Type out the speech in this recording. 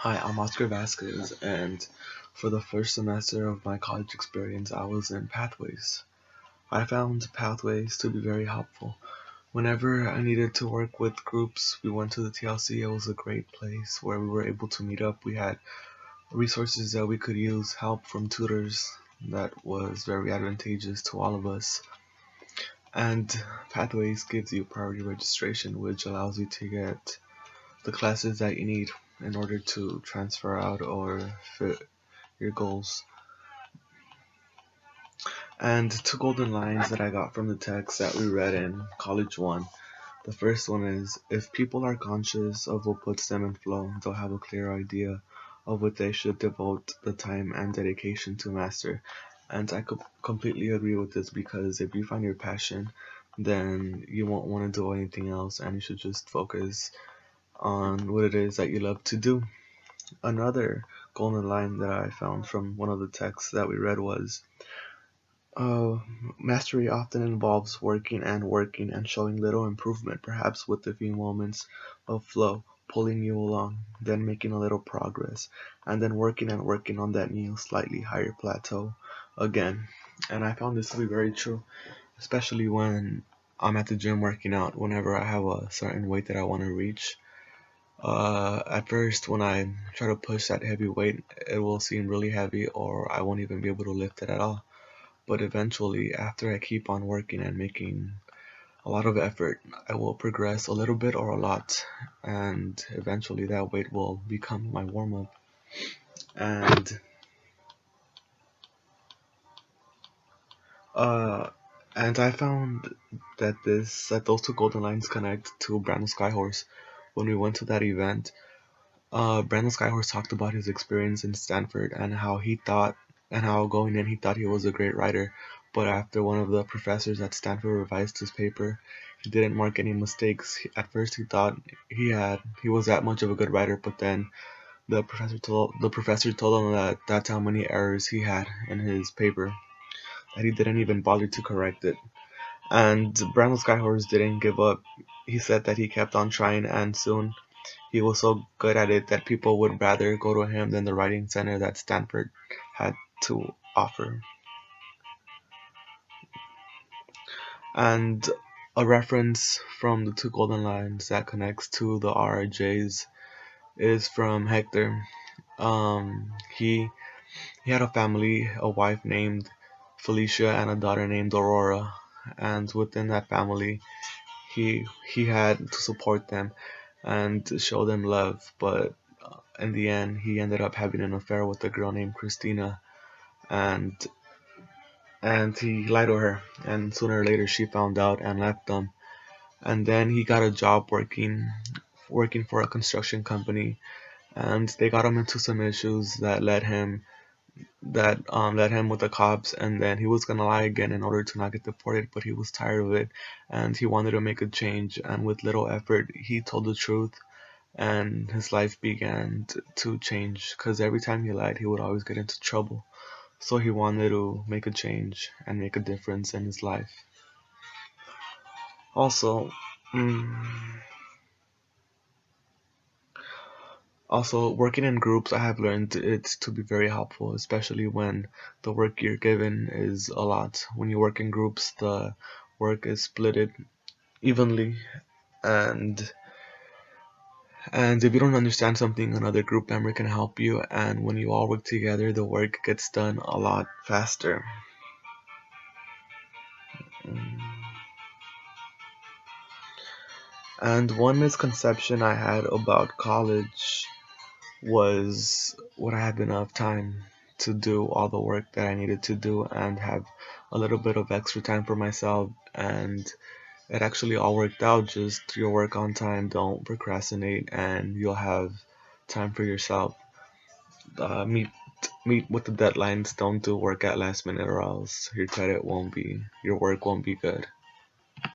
Hi, I'm Oscar Vasquez, and for the first semester of my college experience, I was in Pathways. I found Pathways to be very helpful. Whenever I needed to work with groups, we went to the TLC. It was a great place where we were able to meet up. We had resources that we could use, help from tutors that was very advantageous to all of us. And Pathways gives you priority registration, which allows you to get the classes that you need in order to transfer out or fit your goals. And two golden lines that I got from the text that we read in College 1. The first one is, if people are conscious of what puts them in flow, they'll have a clear idea of what they should devote the time and dedication to master. And I could completely agree with this because if you find your passion, then you won't want to do anything else and you should just focus on what it is that you love to do. Another golden line that I found from one of the texts that we read was, uh, mastery often involves working and showing little improvement, perhaps with a few moments of flow pulling you along, then making a little progress, and then working on that new, slightly higher plateau again. And I found this to be very true, especially when I'm at the gym working out, whenever I have a certain weight that I want to reach. At first, when I try to push that heavy weight, it will seem really heavy, or I won't even be able to lift it at all. But eventually, after I keep on working and making a lot of effort, I will progress a little bit or a lot, and eventually that weight will become my warm up. And uh, and I found that those two golden lines connect to Brandon Skyhorse. When we went to that event, Brandon Skyhorse talked about his experience in Stanford and how going in he thought he was a great writer, but after one of the professors at Stanford revised his paper, he didn't mark any mistakes. At first he thought he was that much of a good writer, but then the professor told him that that's how many errors he had in his paper, that he didn't even bother to correct it. And Brandon Skyhorse didn't give up. He said that he kept on trying, and soon he was so good at it that people would rather go to him than the writing center that Stanford had to offer. And a reference from the two golden lines that connects to the RJs is from Hector. He had a family, a wife named Felicia and a daughter named Aurora, and within that family, he had to support them and to show them love, but in the end, he ended up having an affair with a girl named Christina, and he lied to her, and sooner or later she found out and left them. And then he got a job working for a construction company, and they got him into some issues that led him with the cops, and then he was gonna lie again in order to not get deported, but he was tired of it, and he wanted to make a change, and with little effort, he told the truth, and his life began to change, because every time he lied, he would always get into trouble. So he wanted to make a change and make a difference in his life. Also, mm, also working in groups, I have learned it to be very helpful, especially when the work you're given is a lot. When you work in groups, the work is splitted evenly, and if you don't understand something, another group member can help you, and when you all work together, the work gets done a lot faster. Mm. And one misconception I had about college was would I have enough time to do all the work that I needed to do and have a little bit of extra time for myself, and it actually all worked out. Just do your work on time, don't procrastinate, and you'll have time for yourself. Meet with the deadlines, don't do work at last minute or else your work won't be good.